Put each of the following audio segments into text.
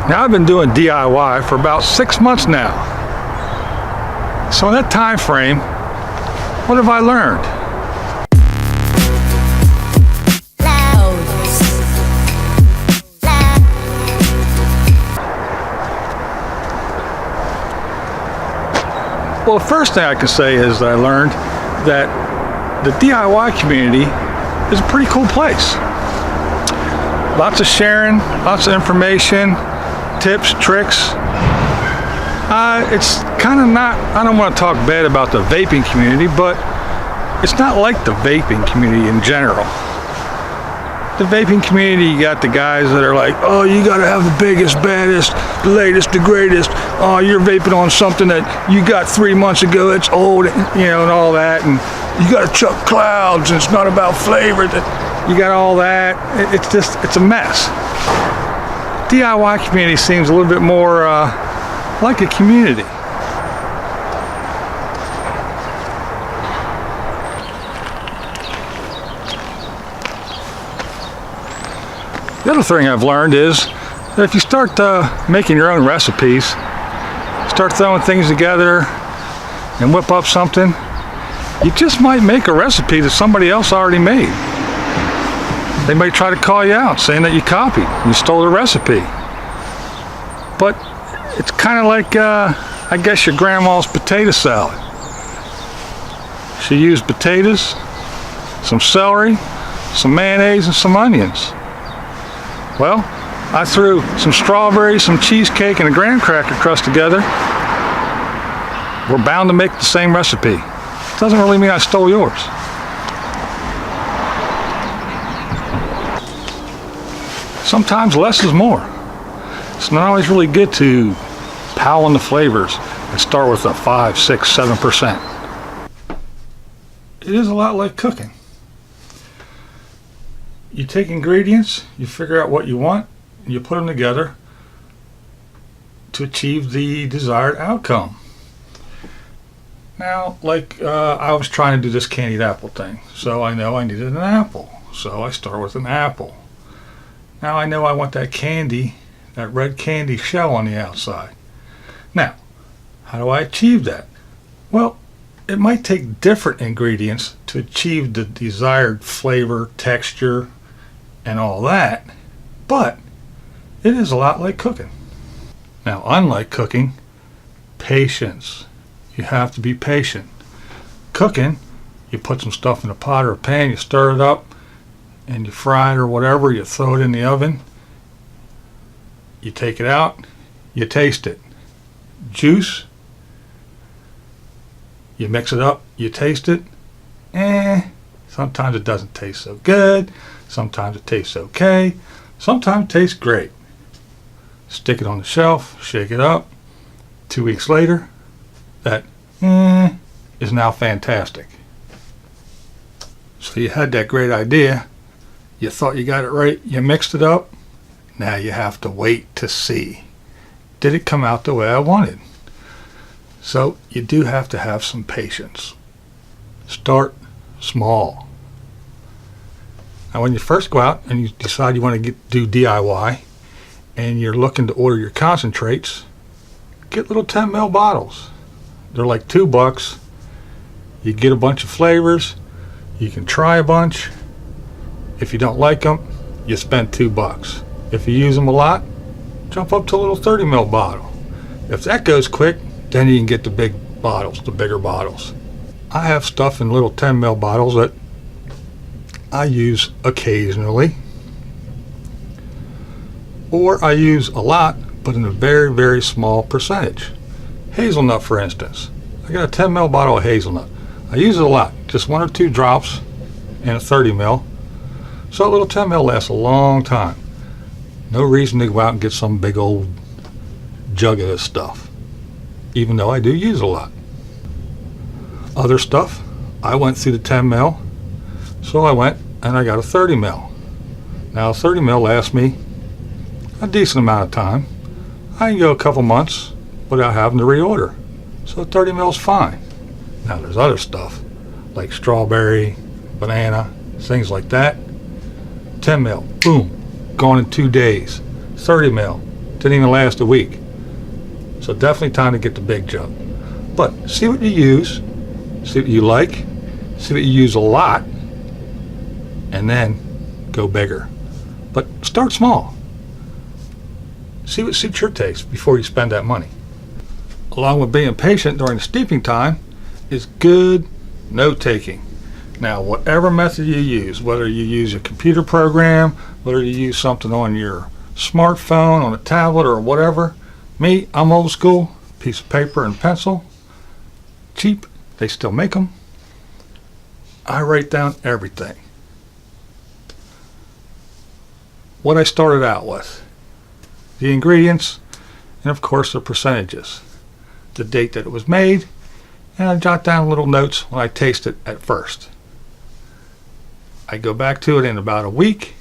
Now I've been doing DIY for about 6 months now. So in that time frame, what have I learned? Well, the first thing I can say is that I learned that the DIY community is a pretty cool place. Lots of sharing, lots of information, tips, tricks. It's kind of not, I don't want to talk bad about the vaping community, but it's not like the vaping community in general. The vaping community, you got the guys that are like, oh, you got to have the biggest, baddest, the latest, the greatest. Oh, you're vaping on something that you got 3 months ago, it's old, you know, and all that. And you got to chuck clouds, and it's not about flavor. You got all that. It's a mess. DIY community seems a little bit more like a community. The other thing I've learned is that if you start making your own recipes, start throwing things together and whip up something, you just might make a recipe that somebody else already made. They may try to call you out saying that you copied, you stole the recipe. But it's kind of like, I guess, your grandma's potato salad. She used potatoes, some celery, some mayonnaise, and some onions. Well, I threw some strawberries, some cheesecake, and a graham cracker crust together. We're bound to make the same recipe. Doesn't really mean I stole yours. Sometimes less is more. It's not always really good to pile on the flavors and start with a 5, 6, 7%. It is a lot like cooking. You take ingredients, you figure out what you want, and you put them together to achieve the desired outcome. Now, like I was trying to do this candied apple thing, so I know I needed an apple, so I start with an apple. Now I know I want that candy, that red candy shell on the outside. Now, how do I achieve that? Well, it might take different ingredients to achieve the desired flavor, texture, and all that, but it is a lot like cooking. Now, unlike cooking, patience. You have to be patient. Cooking, you put some stuff in a pot or a pan, you stir it up, and you fry it or whatever, you throw it in the oven, you take it out, you taste it. Juice, you mix it up, you taste it, sometimes it doesn't taste so good, sometimes it tastes okay, sometimes it tastes great. Stick it on the shelf, shake it up, 2 weeks later, that is now fantastic. So you had that great idea, you thought you got it right, you mixed it up, now you have to wait to see, did it come out the way I wanted? So you do have to have some patience. Start small. Now when you first go out and you decide you want to do DIY and you're looking to order your concentrates, get little 10 ml bottles. They're like $2. You get a bunch of flavors, you can try a bunch. If you don't like them, you spend $2. If you use them a lot, jump up to a little 30 ml bottle. If that goes quick, then you can get the big bottles, the bigger bottles. I have stuff in little 10 ml bottles that I use occasionally, or I use a lot but in a very, very small percentage. Hazelnut, for instance. I got a 10 ml bottle of hazelnut. I use it a lot, just 1 or 2 drops in a 30 ml. So a little 10 ml lasts a long time. No reason to go out and get some big old jug of this stuff, even though I do use it a lot. Other stuff, I went through the 10 ml, so I went and I got a 30 ml. Now 30 ml lasts me a decent amount of time. I can go a couple months without having to reorder, so 30 ml is fine. Now there's other stuff like strawberry, banana, things like that. 10 ml, boom, gone in 2 days. 30 ml, Didn't even last a week. So definitely time to get the big jug. But see what you use, see what you like, see what you use a lot, and then go bigger. But start small. See what suits your taste before you spend that money. Along with being patient during the steeping time is good note-taking. Now, whatever method you use, whether you use a computer program, whether you use something on your smartphone, on a tablet, or whatever, me, I'm old school. Piece of paper and pencil. Cheap. They still make them. I write down everything. What I started out with. The ingredients, and of course the percentages. The date that it was made, and I jot down little notes when I taste it at first. I go back to it in about a week,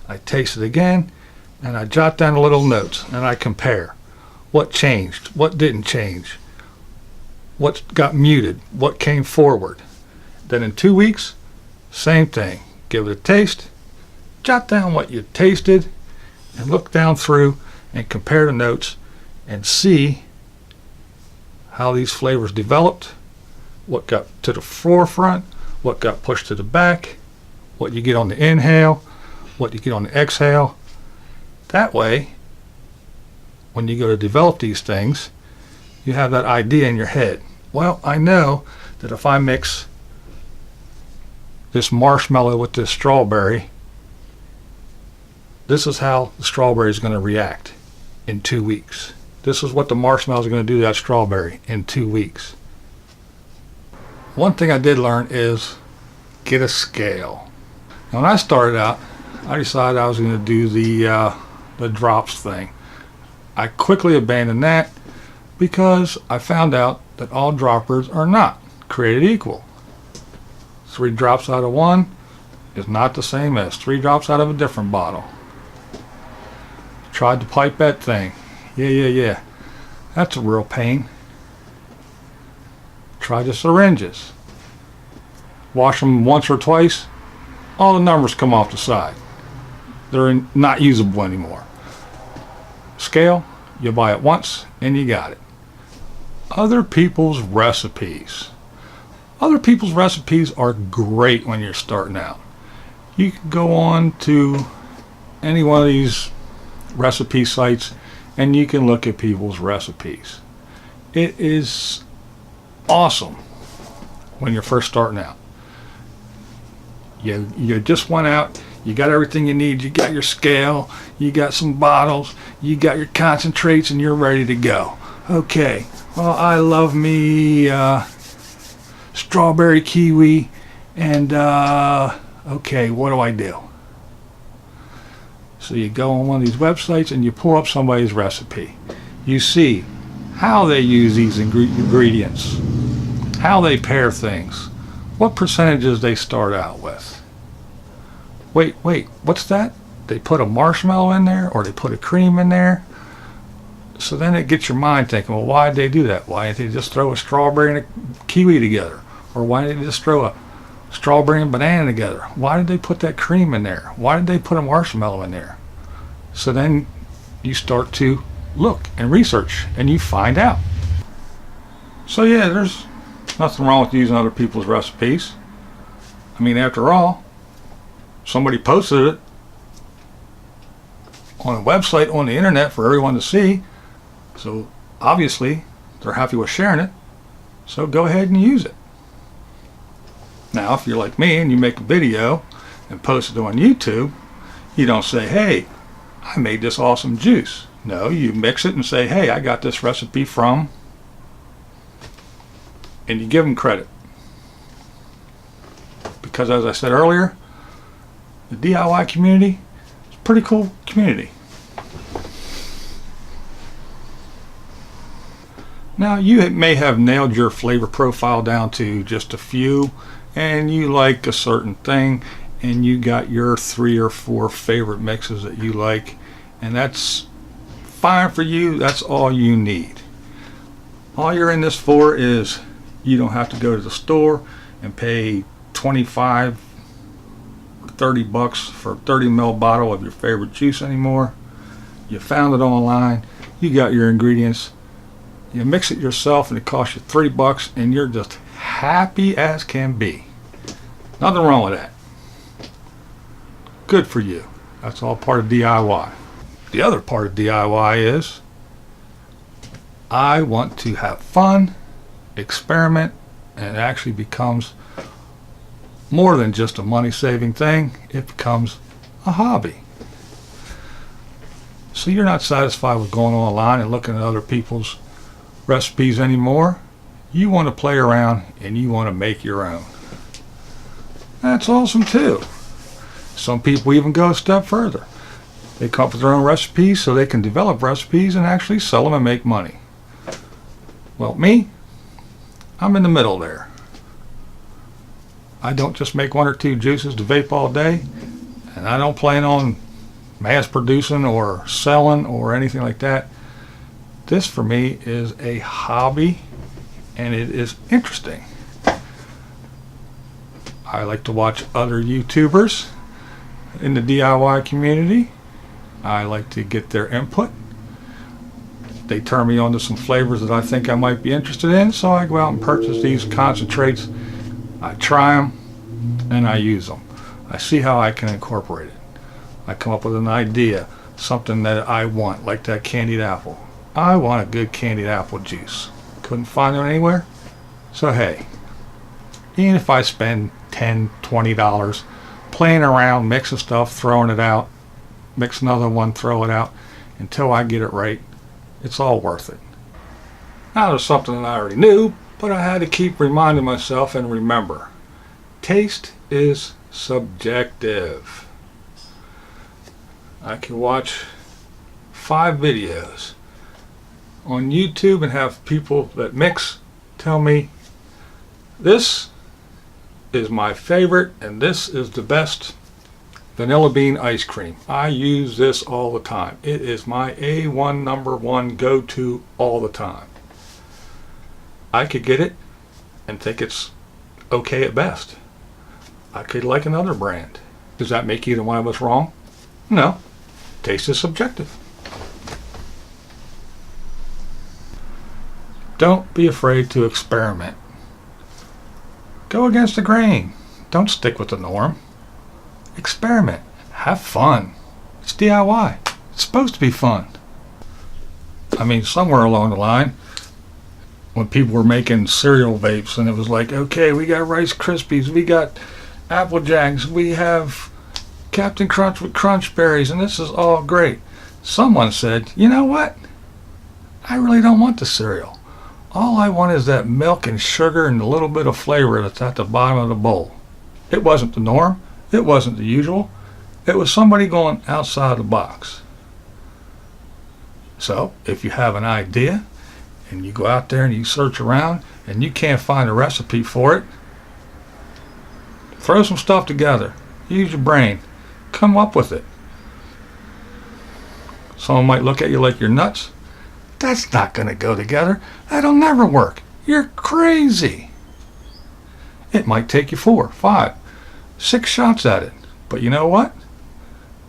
I taste it again, and I jot down little notes, and I compare. What changed? What didn't change? What got muted? What came forward? Then in 2 weeks, same thing. Give it a taste, jot down what you tasted, and look down through and compare the notes and see how these flavors developed, what got to the forefront, what got pushed to the back, what you get on the inhale, what you get on the exhale. That way, when you go to develop these things, you have that idea in your head. Well, I know that if I mix this marshmallow with this strawberry, this is how the strawberry is going to react in 2 weeks. This is what the marshmallow is going to do to that strawberry in 2 weeks. One thing I did learn is get a scale. Now, when I started out, I decided I was going to do the drops thing. I quickly abandoned that because I found out that all droppers are not created equal. 3 drops out of one is not the same as 3 drops out of a different bottle. Tried the pipette thing. Yeah. That's a real pain. Try the syringes. Wash them once or twice, all the numbers come off the side. They're not usable anymore. Scale, you buy it once and you got it. Other people's recipes. Other people's recipes are great when you're starting out. You can go on to any one of these recipe sites and you can look at people's recipes. It is awesome when you're first starting out. You just went out, you got everything you need, you got your scale, you got some bottles, you got your concentrates, and you're ready to go. Okay, well, I love me strawberry kiwi, and okay, what do I do? So you go on one of these websites and you pull up somebody's recipe. You see how they use these ingredients, how they pair things, what percentages they start out with. Wait, what's that? They put a marshmallow in there, or they put a cream in there? So then it gets your mind thinking, well, why did they do that? Why didn't they just throw a strawberry and a kiwi together? Or why did they just throw a strawberry and banana together? Why did they put that cream in there? Why did they put a marshmallow in there? So then you start to look and research, and you find out. So yeah, there's nothing wrong with using other people's recipes. I mean, after all, somebody posted it on a website on the internet for everyone to see, so obviously they're happy with sharing it, so go ahead and use it. Now, if you're like me and you make a video and post it on YouTube, you don't say, hey, I made this awesome juice. No, you mix it and say, hey, I got this recipe from, and you give them credit. Because as I said earlier, the DIY community is a pretty cool community. Now, you may have nailed your flavor profile down to just a few, and you like a certain thing, and you got your 3 or 4 favorite mixes that you like, and that's fine for you. That's all you need. All you're in this for is you don't have to go to the store and pay $25 or $30 for a 30 ml bottle of your favorite juice anymore. You found it online. You got your ingredients. You mix it yourself and it costs you $3 and you're just happy as can be. Nothing wrong with that. Good for you. That's all part of DIY. The other part of DIY is I want to have fun, experiment, and it actually becomes more than just a money-saving thing. It becomes a hobby. So you're not satisfied with going online and looking at other people's recipes anymore. You want to play around and you want to make your own. That's awesome too. Some people even go a step further. They come up with their own recipes so they can develop recipes and actually sell them and make money. Well, me, I'm in the middle there. I don't just make 1 or 2 juices to vape all day, and I don't plan on mass producing or selling or anything like that. This for me is a hobby and it is interesting. I like to watch other YouTubers in the DIY community. I like to get their input. They turn me on to some flavors that I think I might be interested in, so I go out and purchase these concentrates. I try them and I use them. I see how I can incorporate it. I come up with an idea, something that I want, like that candied apple. I want a good candied apple juice. Couldn't find it anywhere. So hey, even if I spend $10, $20 playing around, mixing stuff, throwing it out, mix another one, throw it out, until I get it right, it's all worth it. Now there's something that I already knew, but I had to keep reminding myself and remember. Taste is subjective. I can watch 5 videos on YouTube and have people that mix tell me this is my favorite and this is the best vanilla bean ice cream. I use this all the time. It is my A1 number 1 go-to all the time. I could get it and think it's okay at best. I could like another brand. Does that make either one of us wrong? No. Taste is subjective. Don't be afraid to experiment. Go against the grain. Don't stick with the norm. Experiment. Have fun. It's DIY. It's supposed to be fun. I mean, somewhere along the line, when people were making cereal vapes and it was like, okay, we got Rice Krispies, we got Apple Jacks, we have Captain Crunch with Crunch Berries, and this is all great. Someone said, you know what? I really don't want the cereal. All I want is that milk and sugar and a little bit of flavor that's at the bottom of the bowl. It wasn't the norm. It wasn't the usual. It was somebody going outside the box. So, if you have an idea and you go out there and you search around and you can't find a recipe for it, throw some stuff together. Use your brain. Come up with it. Someone might look at you like you're nuts. That's not going to go together. That'll never work. You're crazy. It might take you 4, 5, 6 shots at it. But you know what?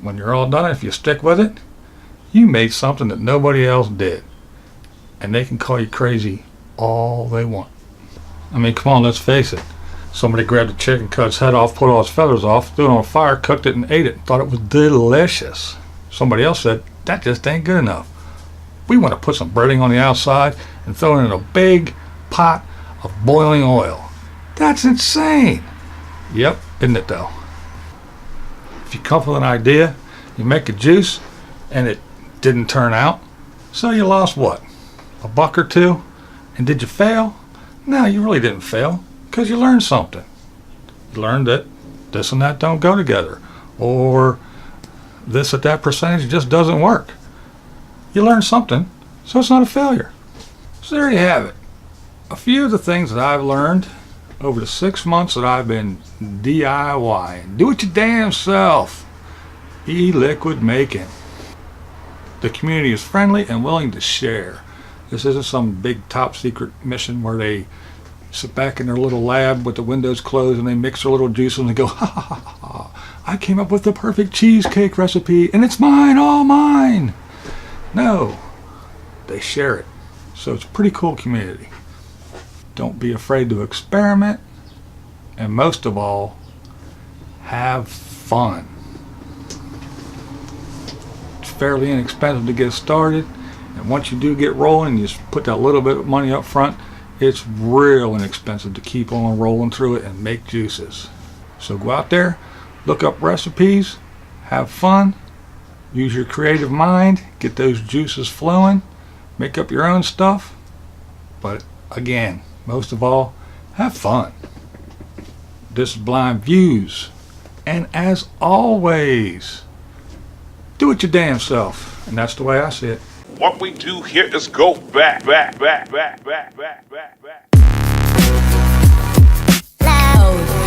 When you're all done, if you stick with it, you made something that nobody else did. And they can call you crazy all they want. I mean, come on, let's face it. Somebody grabbed a chicken, cut its head off, put all its feathers off, threw it on a fire, cooked it, and ate it. Thought it was delicious. Somebody else said, that just ain't good enough. We want to put some breading on the outside and throw it in a big pot of boiling oil. That's insane. Yep, isn't it though? If you come up with an idea, you make a juice, and it didn't turn out, so you lost what? $1 or $2? And did you fail? No, you really didn't fail, because you learned something. You learned that this and that don't go together, or this at that percentage just doesn't work. You learned something, so it's not a failure. So there you have it. A few of the things that I've learned over the 6 months that I've been DIYing. Do it your damn self. E-liquid making. The community is friendly and willing to share. This isn't some big top secret mission where they sit back in their little lab with the windows closed and they mix their little juices and they go, ha ha ha ha, I came up with the perfect cheesecake recipe and it's mine, all mine. No, they share it. So it's a pretty cool community. Don't be afraid to experiment, and most of all, have fun. It's fairly inexpensive to get started, and once you do get rolling, you just put that little bit of money up front. It's real inexpensive to keep on rolling through it and make juices. So go out there, look up recipes, have fun, use your creative mind, get those juices flowing, make up your own stuff. But again, most of all, have fun. This is Blind Views. And as always, do it your damn self. And that's the way I see it. What we do here is go back. Loud.